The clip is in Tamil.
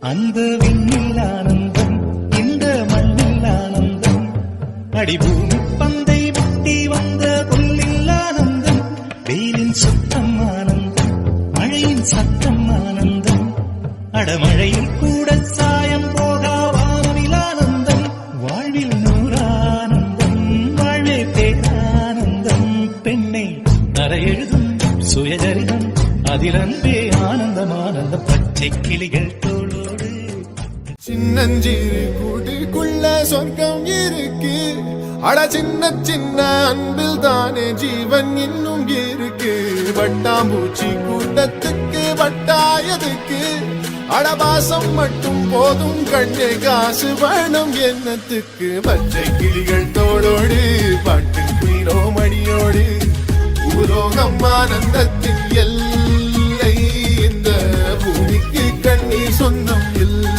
அந்த விண்ணில் ஆனந்தம், இந்த மண்ணில் ஆனந்தம், அடிபூமி பந்தை விட்டி வந்த புல்லில் ஆனந்தம், வெயிலின் சுத்தம் ஆனந்தம், மழையின் சத்தம் ஆனந்தம், அடமழையில் கூட சாயம் போகா வானவில் ஆனந்தம், வாழ்வில் நூறானந்தம், வாழ்வே பேரானந்தம், பெண்ணை அறையெழுதும் சுயஜரிதம், அதில் அன்பே ஆனந்தம் ஆனந்தம், பச்சை கிளிகள் தோளோடு. சின்னஞ்சிறு கூட்டுக்குள்ள சொர்க்கம் இருக்கு, அட சின்ன சின்ன அன்பில் தானே ஜீவன் இன்னும் இருக்கு. வட்டாம்பூச்சி கூட்டத்துக்கு வட்டாயதுக்கு, அடபாசம் மட்டும் போதும் கண்ணே, காசு வேணும் என்னத்துக்கு. பச்சை கிளிகள் தோளோடு பாட்டு குயிலோ மணியோடு, பூலோகம் ஆனந்தத்தின் எல்லை, இந்த பூமிக்கு கண்ணீர் சொந்தம் இல்லை.